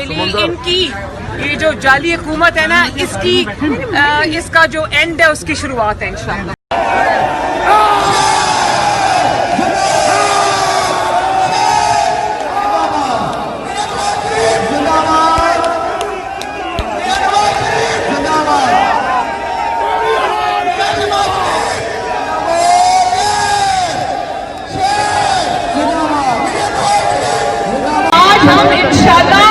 Israeli इनकी ये जो जाली हुकूमत है ना, इसका जो एंड है उसकी शुरुआत है इंशाअल्लाह। हम इंशाअल्लाह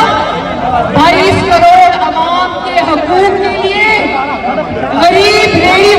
22 करोड़ अवाम के हकूक के लिए, गरीब रेडी